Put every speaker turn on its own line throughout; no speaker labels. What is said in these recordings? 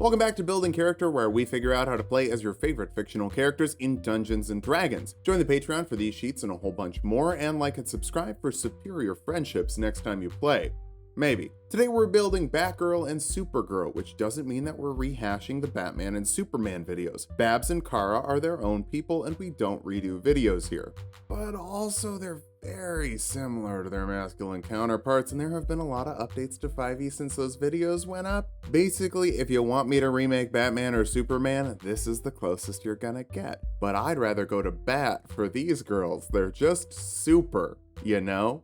Welcome back to Building Character, where we figure out how to play as your favorite fictional characters in Dungeons & Dragons. Join the Patreon for these sheets and a whole bunch more, and like and subscribe for superior friendships next time you play. Maybe. Today we're building Batgirl and Supergirl, which doesn't mean that we're rehashing the Batman and Superman videos. Babs and Kara are their own people, and we don't redo videos here. But also they're very similar to their masculine counterparts, and there have been a lot of updates to 5e since those videos went up. Basically, if you want me to remake Batman or Superman, this is the closest you're gonna get. But I'd rather go to bat for these girls. They're just super, you know?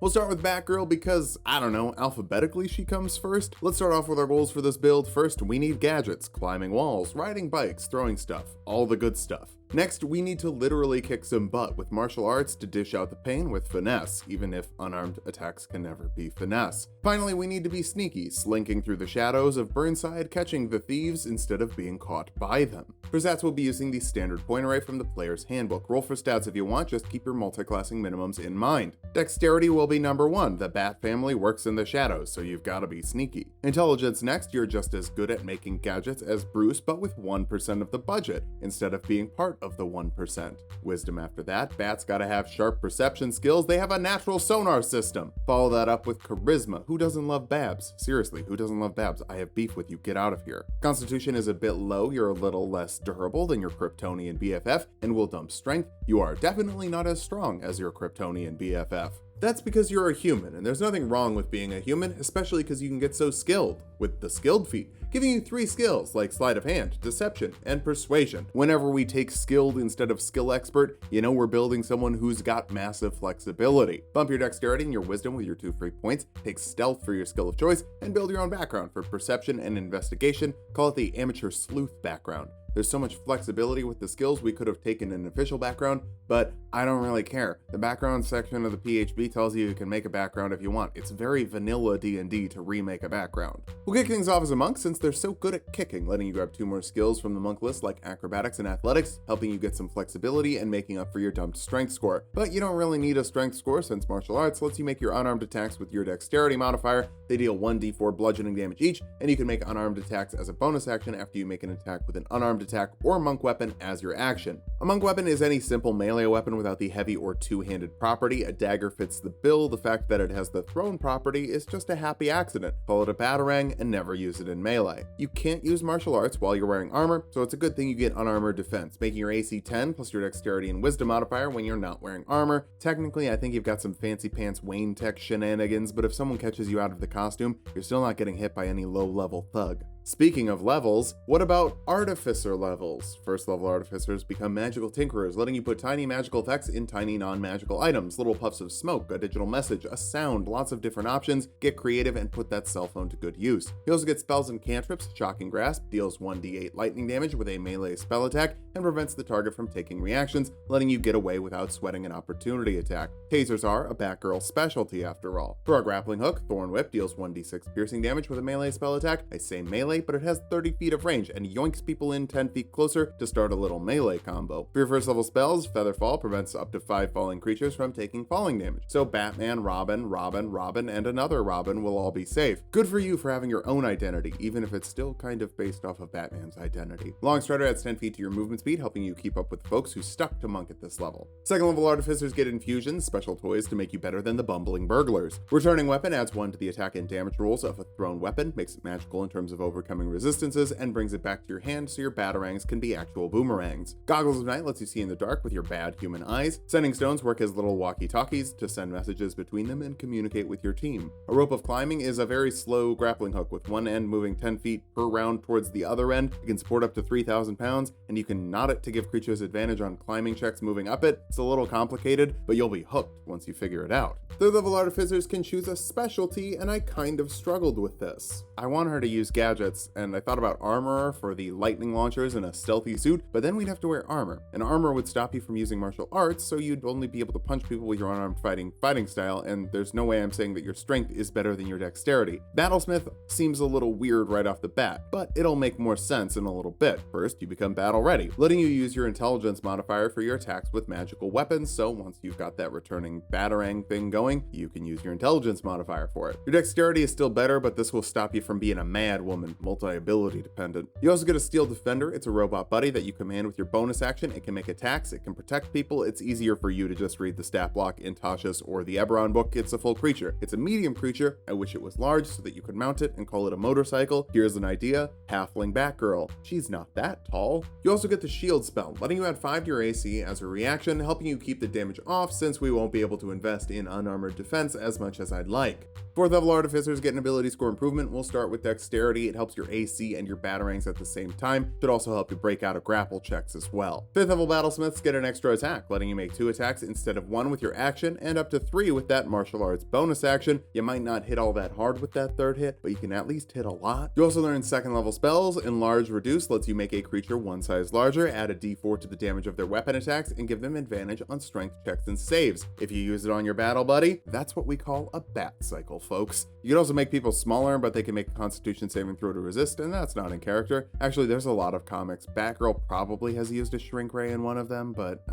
We'll start with Batgirl because, I don't know, alphabetically she comes first. Let's start off with our goals for this build. First, we need gadgets, climbing walls, riding bikes, throwing stuff, all the good stuff. Next, we need to literally kick some butt with martial arts to dish out the pain with finesse, even if unarmed attacks can never be finesse. Finally, we need to be sneaky, slinking through the shadows of Burnside, catching the thieves instead of being caught by them. For stats, we'll be using the standard point array from the player's handbook. Roll for stats if you want, just keep your multi-classing minimums in mind. Dexterity will be number 1. The Bat family works in the shadows, so you've gotta be sneaky. Intelligence next, you're just as good at making gadgets as Bruce, but with 1% of the budget, instead of being part of the 1%. Wisdom after that, Bats gotta have sharp perception skills. They have a natural sonar system. Follow that up with charisma. Who doesn't love Babs? Seriously, who doesn't love Babs? I have beef with you, get out of here. Constitution is a bit low, you're a little less durable than your KRYTONIAN BFF, and will dump strength. You are definitely not as strong as your KRYTONIAN BFF. That's because you're a human, and there's nothing wrong with being a human, especially because you can get so skilled with the skilled feat, giving you 3 skills like sleight of hand, deception, and persuasion. Whenever we take skilled instead of skill expert, you know we're building someone who's got massive flexibility. Bump your dexterity and your wisdom with your 2 free points, take stealth for your skill of choice, and build your own background for perception and investigation. Call it the amateur sleuth background. There's so much flexibility with the skills, we could have taken an official background, but I don't really care. The background section of the PHB tells you can make a background if you want. It's very vanilla D&D to remake a background. We'll kick things off as a monk since they're so good at kicking, letting you grab 2 more skills from the monk list like acrobatics and athletics, helping you get some flexibility and making up for your dumped strength score. But you don't really need a strength score since martial arts lets you make your unarmed attacks with your dexterity modifier. They deal 1d4 bludgeoning damage each, and you can make unarmed attacks as a bonus action after you make an attack with an unarmed attack or monk weapon as your action. A monk weapon is any simple melee weapon without the heavy or 2-handed property. A dagger fits the bill. The fact that it has the thrown property is just a happy accident. Call it a batarang and never use it in melee. You can't use martial arts while you're wearing armor, so it's a good thing you get unarmored defense, making your AC 10 plus your dexterity and wisdom modifier when you're not wearing armor. Technically, I think you've got some fancy pants Wayne Tech shenanigans, but if someone catches you out of the costume, you're still not getting hit by any low-level thug. Speaking of levels, what about Artificer levels? First level Artificers become magical tinkerers, letting you put tiny magical effects in tiny non-magical items, little puffs of smoke, a digital message, a sound, lots of different options. Get creative and put that cell phone to good use. You also get spells and cantrips. Shocking Grasp deals 1d8 lightning damage with a melee spell attack and prevents the target from taking reactions, letting you get away without sweating an opportunity attack. Tasers are a Batgirl specialty after all. For our grappling hook, Thorn Whip deals 1d6 piercing damage with a melee spell attack. I say melee, but it has 30 feet of range and yoinks people in 10 feet closer to start a little melee combo. For your first level spells, Featherfall prevents up to 5 falling creatures from taking falling damage. So Batman, Robin, and another Robin will all be safe. Good for you for having your own identity, even if it's still kind of based off of Batman's identity. Long Strider adds 10 feet to your movement speed, helping you keep up with folks who stuck to monk at this level. Second level Artificers get infusions, special toys to make you better than the bumbling burglars. Returning Weapon adds 1 to the attack and damage rolls of a thrown weapon, makes it magical in terms of overcoming resistances, and brings it back to your hand so your batarangs can be actual boomerangs. Goggles of Night lets you see in the dark with your bad human eyes. Sending Stones work as little walkie-talkies to send messages between them and communicate with your team. A Rope of Climbing is a very slow grappling hook with one end moving 10 feet per round towards the other end. It can support up to 3,000 pounds, and you can knot it to give creatures advantage on climbing checks moving up it. It's a little complicated, but you'll be hooked once you figure it out. Third level Artificers can choose a specialty, and I kind of struggled with this. I want her to use gadgets, outfits, and I thought about armor for the lightning launchers and a stealthy suit, but then we'd have to wear armor. And armor would stop you from using martial arts, so you'd only be able to punch people with your unarmed fighting style, and there's no way I'm saying that your strength is better than your dexterity. Battlesmith seems a little weird right off the bat, but it'll make more sense in a little bit. First, you become battle ready, letting you use your intelligence modifier for your attacks with magical weapons, so once you've got that returning batarang thing going, you can use your intelligence modifier for it. Your dexterity is still better, but this will stop you from being a mad woman, multi-ability dependent. You also get a steel defender. It's a robot buddy that you command with your bonus action. It can make attacks, it can protect people. It's easier for you to just read the stat block in Tasha's or the Eberron book. It's a full creature. It's a medium creature. I wish it was large so that you could mount it and call it a motorcycle. Here's an idea: halfling Batgirl. She's not that tall. You also get the shield spell, letting you add 5 to your AC as a reaction, helping you keep the damage off since we won't be able to invest in unarmored defense as much as I'd like. 4th level artificers get an ability score improvement. We'll start with dexterity. It helps your AC and your batarangs at the same time. Should also help you break out of grapple checks as well. 5th level battlesmiths get an extra attack, letting you make 2 attacks instead of 1 with your action, and up to 3 with that martial arts bonus action. You might not hit all that hard with that 3rd hit, but you can at least hit a lot. You also learn 2nd level spells. Enlarge Reduce lets you make a creature 1 size larger, add a d4 to the damage of their weapon attacks, and give them advantage on strength checks and saves. If you use it on your battle buddy, that's what we call a bat cycle, folks. You can also make people smaller, but they can make a constitution saving throw to resist, and that's not in character. Actually, there's a lot of comics. Batgirl probably has used a shrink ray in one of them, but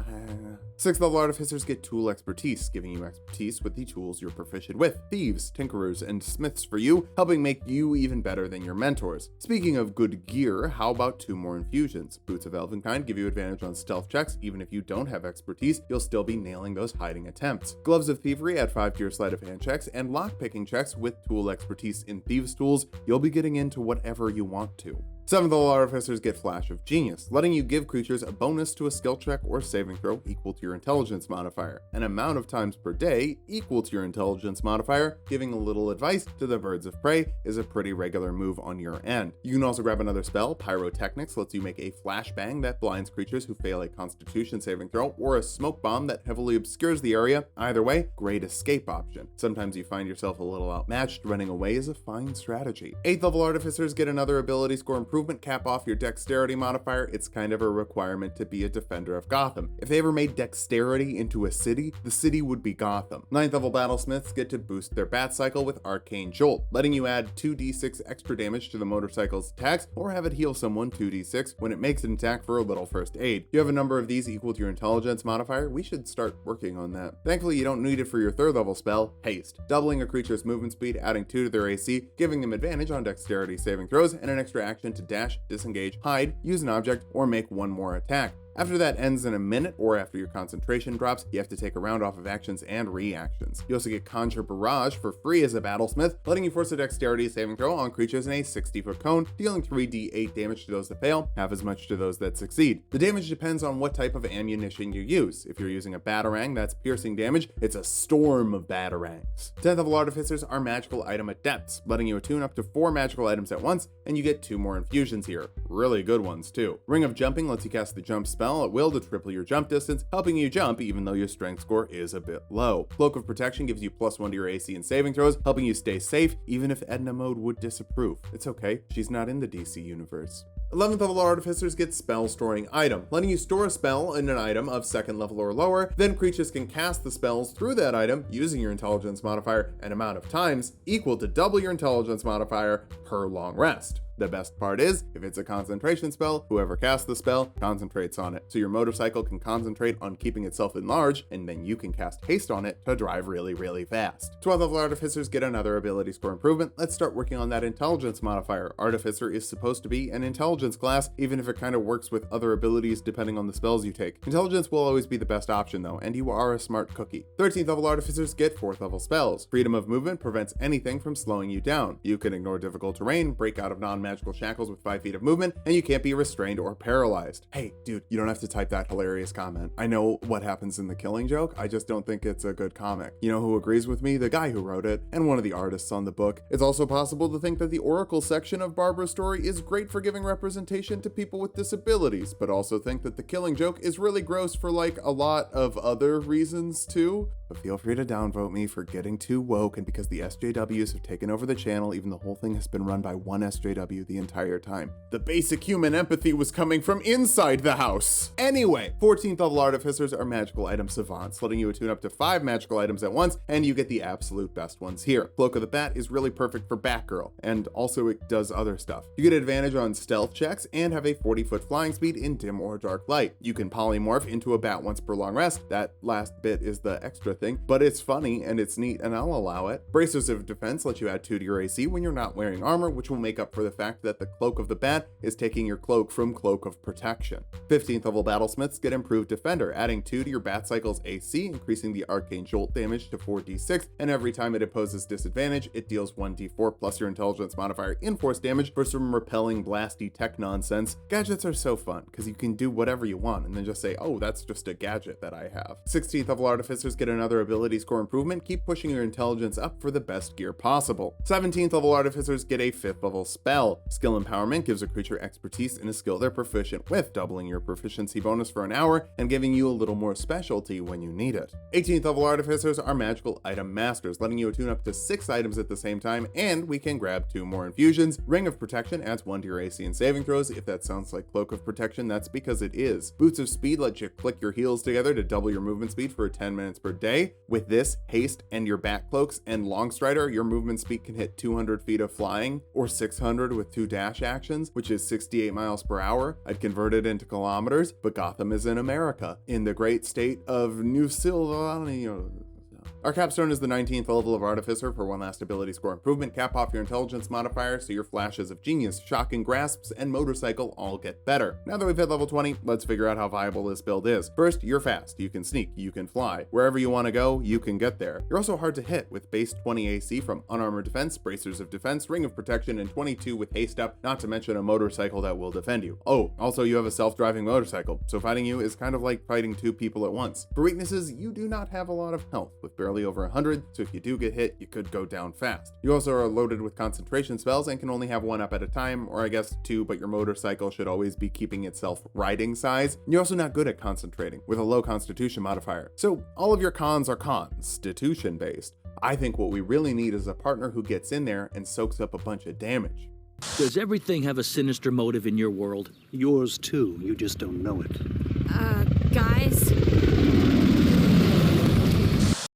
6th level artificers get tool expertise, giving you expertise with the tools you're proficient with. Thieves, tinkerers, and smiths for you, helping make you even better than your mentors. Speaking of good gear, how about 2 more infusions? Boots of Elvenkind give you advantage on stealth checks. Even if you don't have expertise, you'll still be nailing those hiding attempts. Gloves of Thievery add 5 to your sleight of hand checks, and lockpicking checks with tool expertise in Thieves' Tools. You'll be getting into whatever you want to. 7th level artificers get Flash of Genius, letting you give creatures a bonus to a skill check or saving throw equal to your intelligence modifier, an amount of times per day equal to your intelligence modifier. Giving a little advice to the birds of prey is a pretty regular move on your end. You can also grab another spell. Pyrotechnics lets you make a flashbang that blinds creatures who fail a constitution saving throw, or a smoke bomb that heavily obscures the area. Either way, great escape option. Sometimes you find yourself a little outmatched. Running away is a fine strategy. 8th level artificers get another ability score improvement. Cap off your dexterity modifier. It's kind of a requirement to be a defender of Gotham. If they ever made dexterity into a city, the city would be Gotham. 9th level battlesmiths get to boost their bat cycle with Arcane Jolt, letting you add 2d6 extra damage to the motorcycle's attacks, or have it heal someone 2d6 when it makes an attack for a little first aid. You have a number of these equal to your intelligence modifier. We should start working on that. Thankfully, you don't need it for your 3rd level spell, Haste, doubling a creature's movement speed, adding 2 to their AC, giving them advantage on dexterity saving throws, and an extra action to dash, disengage, hide, use an object, or make 1 more attack. After that ends in a minute, or after your concentration drops, you have to take a round off of actions and reactions. You also get Conjure Barrage for free as a battlesmith, letting you force a dexterity saving throw on creatures in a 60-foot cone, dealing 3d8 damage to those that fail, half as much to those that succeed. The damage depends on what type of ammunition you use. If you're using a batarang, that's piercing damage. It's a storm of batarangs. 10th level artificers are magical item adepts, letting you attune up to 4 magical items at once, and you get 2 more infusions here. Really good ones too. Ring of Jumping lets you cast the jump spell at will to triple your jump distance, helping you jump even though your strength score is a bit low. Cloak of Protection gives you +1 to your AC and saving throws, helping you stay safe even if Edna Mode would disapprove. It's okay, she's not in the DC universe. 11th level artificers get spell storing item, letting you store a spell in an item of 2nd level or lower. Then creatures can cast the spells through that item using your intelligence modifier an amount of times equal to double your intelligence modifier per long rest. The best part is, if it's a concentration spell, whoever casts the spell concentrates on it. So your motorcycle can concentrate on keeping itself enlarged, and then you can cast haste on it to drive really, really fast. 12th level artificers get another ability score improvement. Let's start working on that intelligence modifier. Artificer is supposed to be an intelligence class, even if it kind of works with other abilities depending on the spells you take. Intelligence will always be the best option though, and you are a smart cookie. 13th level artificers get 4th level spells. Freedom of movement prevents anything from slowing you down. You can ignore difficult terrain, break out of non-magical shackles with 5 feet of movement, and you can't be restrained or paralyzed. Hey, dude, you don't have to type that hilarious comment. I know what happens in The Killing Joke, I just don't think it's a good comic. You know who agrees with me? The guy who wrote it, and one of the artists on the book. It's also possible to think that the Oracle section of Barbara's story is great for giving representation to people with disabilities, but also think that The Killing Joke is really gross for like a lot of other reasons too. but feel free to downvote me for getting too woke and because the SJWs have taken over the channel, even the whole thing has been run by one SJW the entire time. The basic human empathy was coming from inside the house. Anyway, 14th level artificers are magical item savants, letting you attune up to 5 magical items at once, and you get the absolute best ones here. Cloak of the Bat is really perfect for Batgirl, and also it does other stuff. You get advantage on stealth checks and have a 40-foot flying speed in dim or dark light. You can polymorph into a bat once per long rest. That last bit is the extra thing, but it's funny and it's neat and I'll allow it. Bracers of Defense let you add 2 to your AC when you're not wearing armor, which will make up for the fact that the Cloak of the Bat is taking your cloak from Cloak of Protection. 15th level Battlesmiths get improved Defender, adding 2 to your Bat Cycle's AC, increasing the Arcane Jolt damage to 4d6, and every time it imposes disadvantage, it deals 1d4 plus your intelligence modifier in force damage for some repelling blasty tech nonsense. Gadgets are so fun, because you can do whatever you want and then just say, oh, that's just a gadget that I have. 16th level Artificers get another ability score improvement, keep pushing your intelligence up for the best gear possible. 17th level Artificers get a 5th level spell. Skill Empowerment gives a creature expertise in a skill they're proficient with, doubling your proficiency bonus for an hour and giving you a little more specialty when you need it. 18th level Artificers are magical item masters, letting you attune up to 6 items at the same time, and we can grab 2 more infusions. Ring of Protection adds 1 to your AC and saving throws. If that sounds like Cloak of Protection, that's because it is. Boots of Speed let you click your heels together to double your movement speed for 10 minutes per day. With this, Haste, and your Bat Cloaks and Longstrider, your movement speed can hit 200 feet of flying, or 600 with 2 dash actions, which is 68 miles per hour. I'd convert it into kilometers, but Gotham is in America, in the great state of New Sylvania. Our capstone is the 19th level of Artificer for 1 last ability score improvement. Cap off your intelligence modifier so your flashes of genius, shocking grasps, and motorcycle all get better. Now that we've hit level 20, let's figure out how viable this build is. First, you're fast, you can sneak, you can fly. Wherever you want to go, you can get there. You're also hard to hit with base 20 AC from Unarmored Defense, Bracers of Defense, Ring of Protection, and 22 with Haste Up, not to mention a motorcycle that will defend you. Oh, also you have a self-driving motorcycle, so fighting you is kind of like fighting 2 people at once. For weaknesses, you do not have a lot of health, with barely over 100, so if you do get hit, you could go down fast. You also are loaded with concentration spells and can only have 1 up at a time, or I guess 2, but your motorcycle should always be keeping itself riding size. You're also not good at concentrating, with a low constitution modifier. So all of your cons are constitution based. I think what we really need is a partner who gets in there and soaks up a bunch of damage.
Does everything have a sinister motive in your world?
Yours too, you just don't know it.
Guys?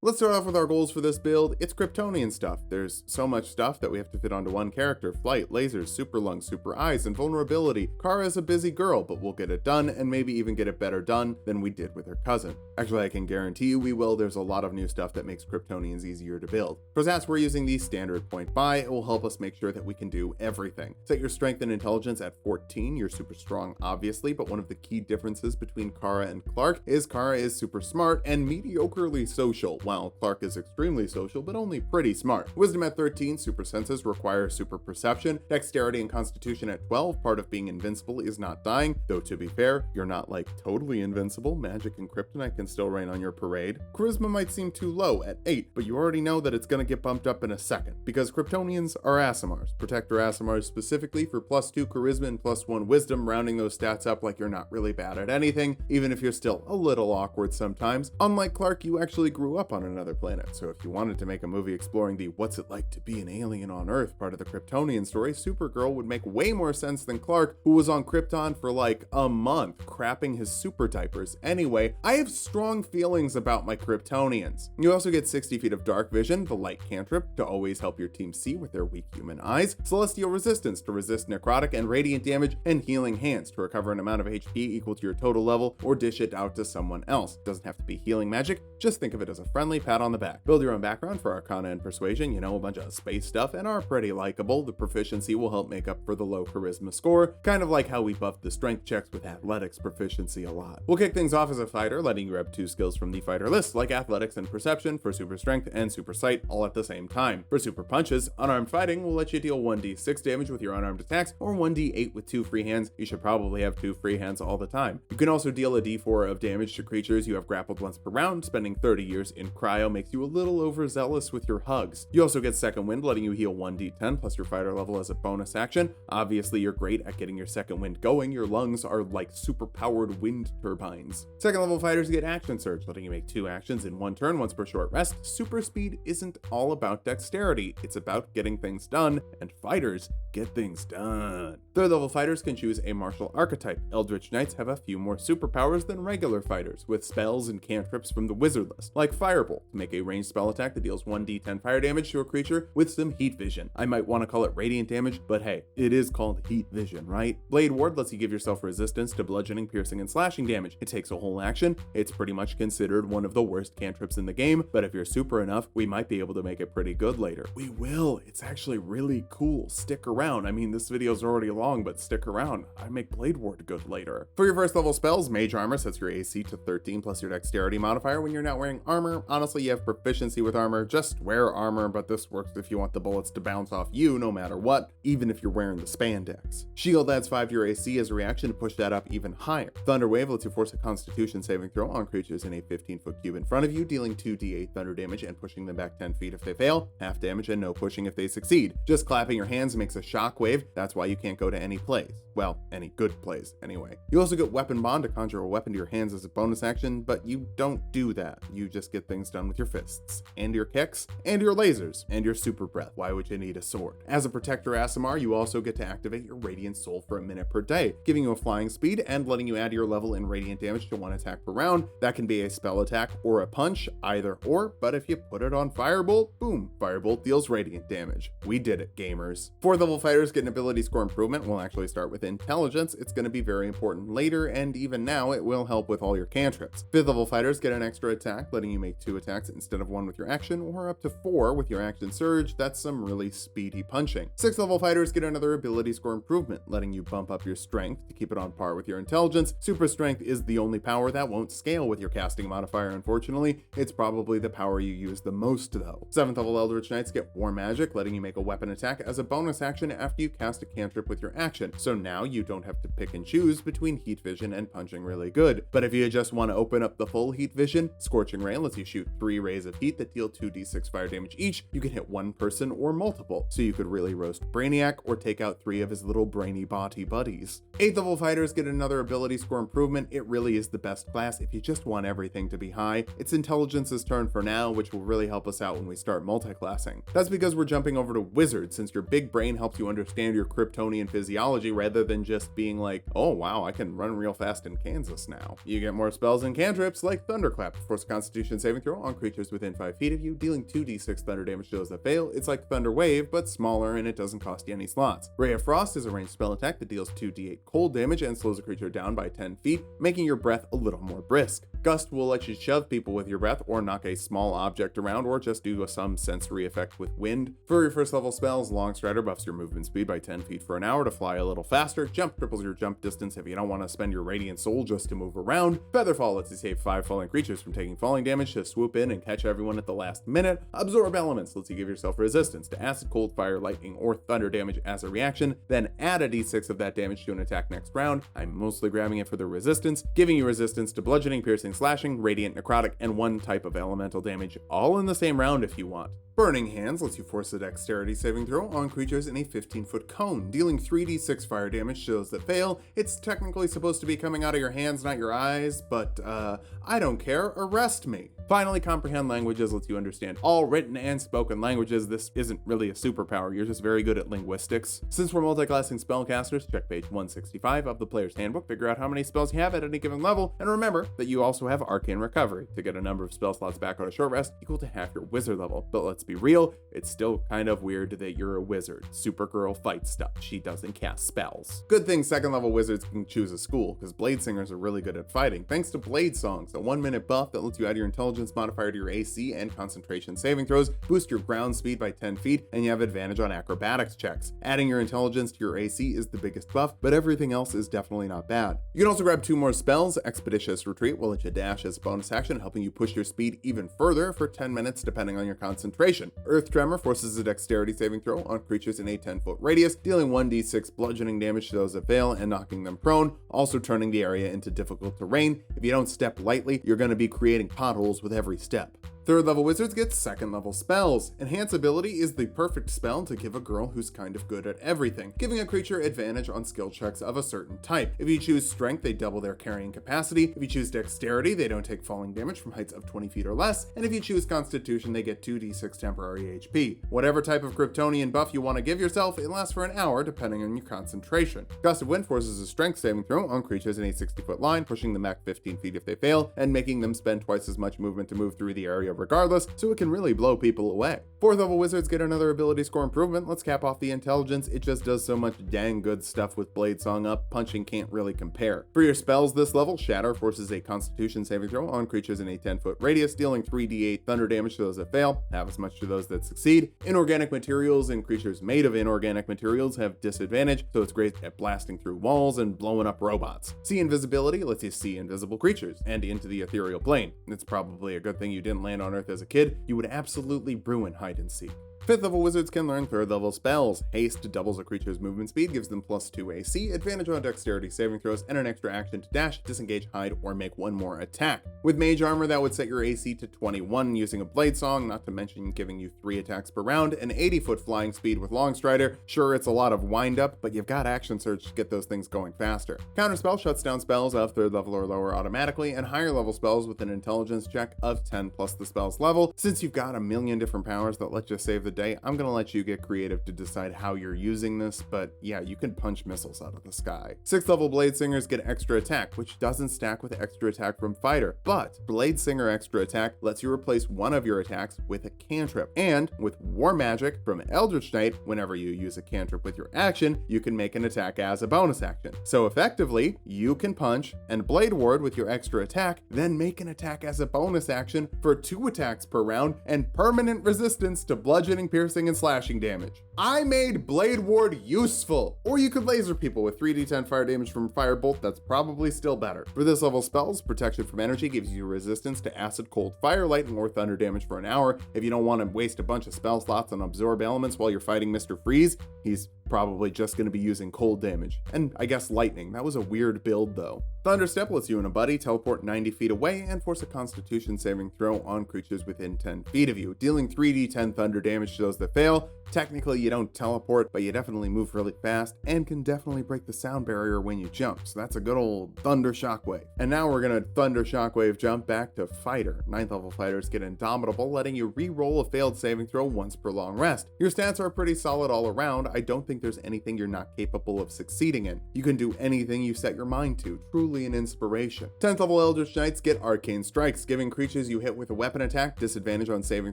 Let's start off with our goals for this build. It's KRYTONIAN stuff. There's so much stuff that we have to fit onto one character. Flight, lasers, super lungs, super eyes, and vulnerability. Kara is a busy girl, but we'll get it done and maybe even get it better done than we did with her cousin. Actually, I can guarantee you we will. There's a lot of new stuff that makes KRYTONIANs easier to build. For Zats, we're using the standard point buy. It will help us make sure that we can do everything. Set your strength and intelligence at 14. You're super strong, obviously, but one of the key differences between Kara and Clark is Kara is super smart and mediocrely social, while Clark is extremely social, but only pretty smart. Wisdom at 13, super senses require super perception. Dexterity and constitution at 12, part of being invincible is not dying, though to be fair, you're not like totally invincible. Magic and kryptonite can still rain on your parade. Charisma might seem too low at 8, but you already know that it's gonna get bumped up in a second, because KRYTONIANs are AASIMARs. Protector AASIMARs specifically for +2 charisma and +1 wisdom, rounding those stats up like you're not really bad at anything, even if you're still a little awkward sometimes. Unlike Clark, you actually grew up on another planet, so if you wanted to make a movie exploring the what's it like to be an alien on Earth part of the KRYTONIAN story, Supergirl would make way more sense than Clark, who was on Krypton for like a month, crapping his super diapers. Anyway, I have strong feelings about my KRYTONIANs. You also get 60 feet of dark vision, the light cantrip, to always help your team see with their weak human eyes, celestial resistance to resist necrotic and radiant damage, and healing hands to recover an amount of HP equal to your total level or dish it out to someone else. Doesn't have to be healing magic, just think of it as a friendly pat on the back. Build your own background for Arcana and Persuasion, you know, a bunch of space stuff, and are pretty likable. The proficiency will help make up for the low charisma score, kind of like how we buffed the strength checks with athletics proficiency a lot. We'll kick things off as a fighter, letting you grab 2 skills from the fighter list, like athletics and perception for super strength and super sight, all at the same time. For super punches, unarmed fighting will let you deal 1d6 damage with your unarmed attacks, or 1d8 with 2 free hands. You should probably have 2 free hands all the time. You can also deal a d4 of damage to creatures you have grappled once per round, spending 30 years in cryo makes you a little overzealous with your hugs. You also get second wind, letting you heal 1d10 plus your fighter level as a bonus action. Obviously, you're great at getting your second wind going. Your lungs are like super powered wind turbines. Second level fighters get action surge, letting you make 2 actions in 1 turn once per short rest. Super speed isn't all about dexterity. It's about getting things done, and fighters get things done. Third level fighters can choose a martial archetype. Eldritch Knights have a few more superpowers than regular fighters, with spells and cantrips from the wizard list, like Firebolt, to make a ranged spell attack that deals 1d10 fire damage to a creature with some heat vision. I might want to call it radiant damage, but hey, it is called heat vision, right? Blade Ward lets you give yourself resistance to bludgeoning, piercing, and slashing damage. It takes a whole action. It's pretty much considered one of the worst cantrips in the game, but if you're super enough, we might be able to make it pretty good later. We will. It's actually really cool. Stick around. I mean, this video's already long, but stick around. I make Blade Ward good later. For your first level spells, Mage Armor sets your AC to 13 plus your dexterity modifier when you're not wearing armor. Honestly, you have proficiency with armor. Just wear armor, but this works if you want the bullets to bounce off you no matter what, even if you're wearing the spandex. Shield adds 5 to your AC as a reaction to push that up even higher. Thunder Wave lets you force a Constitution saving throw on creatures in a 15-foot cube in front of you, dealing 2d8 thunder damage and pushing them back 10 feet if they fail, half damage and no pushing if they succeed. Just clapping your hands makes a shock wave. That's why you can't go to any place. Well, any good place, anyway. You also get Weapon Bond to conjure a weapon to your hands as a bonus action, but you don't do that. You just get things done with your fists, and your kicks, and your lasers, and your super breath. Why would you need a sword? As a protector AASIMAR, you also get to activate your Radiant Soul for a minute per day, giving you a flying speed and letting you add your level in radiant damage to 1 attack per round. That can be a spell attack or a punch, either or, but if you put it on Firebolt, boom, Firebolt deals radiant damage. We did it, gamers. 4th level fighters get an ability score improvement. We'll actually start with intelligence. It's going to be very important later, and even now it will help with all your cantrips. 5th level fighters get an extra attack, letting you make 2 attacks instead of 1 with your action, or up to 4 with your action surge. That's some really speedy punching. 6th level fighters get another ability score improvement, letting you bump up your strength to keep it on par with your intelligence. Super strength is the only power that won't scale with your casting modifier, unfortunately. It's probably the power you use the most though. 7th level Eldritch Knights get War Magic, letting you make a weapon attack as a bonus action after you cast a cantrip with your action. So now you don't have to pick and choose between heat vision and punching really good. But if you just want to open up the full heat vision, Scorching Ray lets you shoot 3 rays of heat that deal 2d6 fire damage each. You can hit 1 person or multiple, so you could really roast Brainiac or take out 3 of his little brainy body buddies. 8th level fighters get another ability score improvement. It really is the best class if you just want everything to be high. It's Intelligence's turn for now, which will really help us out when we start multiclassing. That's because we're jumping over to Wizard, since your big brain helps you understand your Kryptonian physiology rather than just being like, oh wow, I can run real fast in Kansas now. You get more spells and cantrips like Thunderclap, force a Constitution saving throw on creatures within 5 feet of you, dealing 2d6 thunder damage to those that fail. It's like Thunder Wave, but smaller, and it doesn't cost you any slots. Ray of Frost is a ranged spell attack that deals 2d8 cold damage and slows a creature down by 10 feet, making your breath a little more brisk. Gust will let you shove people with your breath, or knock a small object around, or just do some sensory effect with wind. For your first level spells, Long Strider buffs your movement speed by 10 feet for an hour to fly a little faster. Jump triples your jump distance if you don't want to spend your Radiant Soul just to move around. Featherfall lets you save 5 falling creatures from taking falling damage to swoop in and catch everyone at the last minute. Absorb Elements lets you give yourself resistance to acid, cold, fire, lightning, or thunder damage as a reaction, then add a d6 of that damage to an attack next round. I'm mostly grabbing it for the resistance, giving you resistance to bludgeoning, piercing, slashing, radiant, necrotic, and 1 type of elemental damage, all in the same round if you want. Burning Hands lets you force a dexterity saving throw on creatures in a 15-foot cone, dealing 3d6 fire damage to those that fail. It's technically supposed to be coming out of your hands, not your eyes, but I don't care, arrest me. Finally, Comprehend Languages lets you understand all written and spoken languages. This isn't really a superpower, you're just very good at linguistics. Since we're multiclassing spellcasters, check page 165 of the player's handbook, figure out how many spells you have at any given level, and remember that you also have Arcane Recovery to get a number of spell slots back on a short rest equal to half your wizard level. But let's be real, it's still kind of weird that you're a wizard. Supergirl fights stuff, she doesn't cast spells. Good thing 2nd level wizards can choose a school, because Blade Singers are really good at fighting, thanks to Blade Songs, a 1-minute buff that lets you add your intelligence modifier to your AC and concentration saving throws, boost your ground speed by 10 feet, and you have advantage on acrobatics checks. Adding your intelligence to your AC is the biggest buff, but everything else is definitely not bad. You can also grab 2 more spells. Expeditious Retreat will let you dash as a bonus action, helping you push your speed even further for 10 minutes depending on your concentration. Earth Tremor forces a dexterity saving throw on creatures in a 10-foot radius, dealing 1d6 bludgeoning damage to those that fail and knocking them prone, also turning the area into difficult terrain. If you don't step lightly, you're going to be creating potholes with every step. 3rd level wizards get 2nd level spells. Enhance ability is the perfect spell to give a girl who's kind of good at everything, giving a creature advantage on skill checks of a certain type. If you choose strength, they double their carrying capacity. If you choose dexterity, they don't take falling damage from heights of 20 feet or less. And if you choose constitution, they get 2d6 temporary HP. Whatever type of KRYTONIAN buff you want to give yourself, it lasts for an hour depending on your concentration. Gust of Wind forces a strength saving throw on creatures in a 60-foot line, pushing them back 15 feet if they fail, and making them spend twice as much movement to move through the area regardless, so it can really blow people away. 4th level wizards get another ability score improvement. Let's cap off the intelligence. It just does so much dang good stuff with Blade Song up, punching can't really compare. For your spells this level, Shatter forces a constitution saving throw on creatures in a 10-foot radius, dealing 3d8 thunder damage to those that fail, half as much to those that succeed. Inorganic materials and creatures made of inorganic materials have disadvantage, so it's great at blasting through walls and blowing up robots. See invisibility lets you see invisible creatures and into the ethereal plane. It's probably a good thing you didn't land on Earth as a kid. You would absolutely ruin hide and seek. 5th level wizards can learn 3rd level spells. Haste doubles a creature's movement speed, gives them +2 AC, advantage on dexterity saving throws, and an extra action to dash, disengage, hide, or make one more attack. With mage armor, that would set your AC to 21 using a blade song, not to mention giving you 3 attacks per round, and 80-foot flying speed with Longstrider. Sure, it's a lot of wind up, but you've got action surge to get those things going faster. Counterspell shuts down spells of 3rd level or lower automatically, and higher level spells with an intelligence check of 10 plus the spell's level. Since you've got a million different powers that let you save the day, I'm gonna let you get creative to decide how you're using this, but yeah, you can punch missiles out of the sky. 6th level Blade Singers get extra attack, which doesn't stack with extra attack from fighter, but Blade Singer extra attack lets you replace one of your attacks with a cantrip. And with War Magic from Eldritch Knight, whenever you use a cantrip with your action, you can make an attack as a bonus action. So effectively, you can punch and Blade Ward with your extra attack, then make an attack as a bonus action for 2 attacks per round and permanent resistance to bludgeoning, piercing, and slashing damage. I made Blade Ward useful! Or you could laser people with 3d10 fire damage from Firebolt, that's probably still better. For this level spells, Protection from Energy gives you resistance to acid, cold, fire, lightning, or thunder damage for an hour. If you don't want to waste a bunch of spell slots on absorb elements while you're fighting Mr. Freeze, he's probably just going to be using cold damage. And I guess lightning, that was a weird build though. Thunderstep lets you and a buddy teleport 90 feet away and force a constitution saving throw on creatures within 10 feet of you, dealing 3d10 thunder damage to those that fail. Technically you don't teleport, but you definitely move really fast and can definitely break the sound barrier when you jump, so that's a good old thunder shockwave. And now we're gonna thunder shockwave jump back to fighter. 9th level fighters get indomitable, letting you re-roll a failed saving throw once per long rest. Your stats are pretty solid all around. I don't think there's anything you're not capable of succeeding in. You can do anything you set your mind to, truly an inspiration. 10th level Eldritch Knights get arcane strikes, giving creatures you hit with a weapon attack disadvantage on saving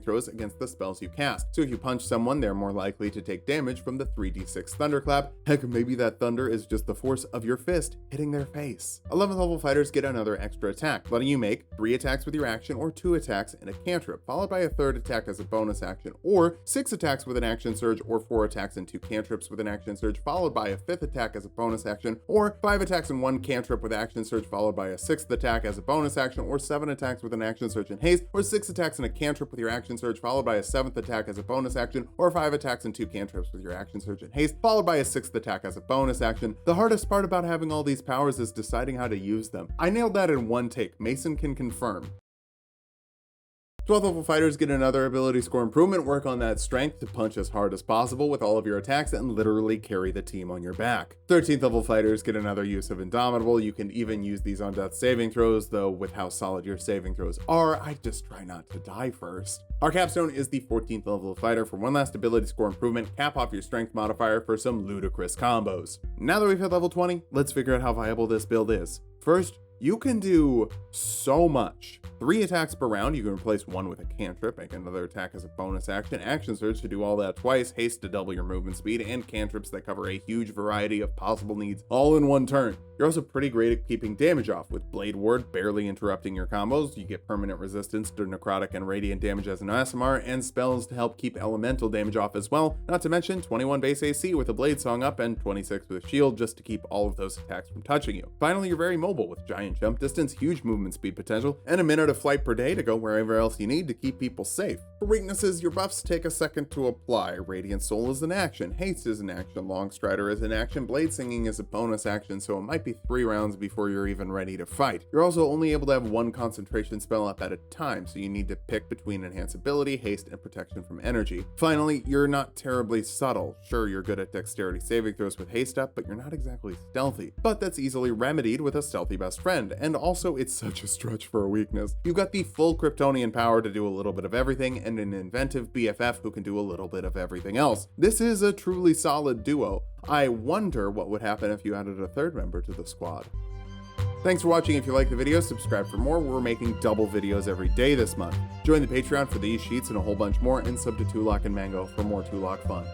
throws against the spells you cast. So if you punch someone, they're more likely to take damage from the 3d6 thunderclap. Heck, maybe that thunder is just the force of your fist hitting their face. 11th level fighters get another extra attack, letting you make 3 attacks with your action or 2 attacks and a cantrip, followed by a 3rd attack as a bonus action, or 6 attacks with an action surge, or 4 attacks and 2 cantrips with an action surge, followed by a 5th attack as a bonus action, or 5 attacks and 1 cantrip with action surge, followed by a 6th attack as a bonus action, or 7 attacks with an action surge and haste, or 6 attacks and a cantrip with your action surge, followed by a 7th attack as a bonus action, or 5 attacks and 2 cantrips with your action surge and haste, followed by a 6th attack as a bonus action. The hardest part about having all these powers is deciding how to use them. I nailed that in one take. Mason can confirm. 12th level fighters get another ability score improvement. Work on that strength to punch as hard as possible with all of your attacks and literally carry the team on your back. 13th level fighters get another use of Indomitable. You can even use these on death saving throws, though with how solid your saving throws are, I just try not to die first. Our capstone is the 14th level fighter. For one last ability score improvement, cap off your strength modifier for some ludicrous combos. Now that we've hit level 20, let's figure out how viable this build is. First, you can do so much. 3 attacks per round, you can replace 1 with a cantrip, make another attack as a bonus action surge to do all that twice, haste to double your movement speed, and cantrips that cover a huge variety of possible needs all in one turn. You're also pretty great at keeping damage off, with Blade Ward barely interrupting your combos. You get permanent resistance to necrotic and radiant damage as an AASIMAR, and spells to help keep elemental damage off as well, not to mention 21 base AC with a Blade Song up and 26 with a shield just to keep all of those attacks from touching you. Finally, you're very mobile with giant jump distance, huge movement speed potential, and a minute of flight per day to go wherever else you need to keep people safe. For weaknesses, your buffs take a second to apply. Radiant Soul is an action, Haste is an action, Longstrider is an action, Blade Singing is a bonus action, so it might might be 3 rounds before you're even ready to fight. You're also only able to have 1 concentration spell up at a time, so you need to pick between Enhance Ability, Haste, and Protection from Energy. Finally, you're not terribly subtle. Sure, you're good at dexterity saving throws with haste up, but you're not exactly stealthy. But that's easily remedied with a stealthy best friend, and also it's such a stretch for a weakness. You've got the full Kryptonian power to do a little bit of everything, and an inventive BFF who can do a little bit of everything else. This is a truly solid duo. I wonder what would happen if you added a 3rd member to the squad. Thanks for watching. If you liked the video, subscribe for more. We're making double videos every day this month. Join the Patreon for these sheets and a whole bunch more, and sub to Tulok and Mango for more Tulok fun.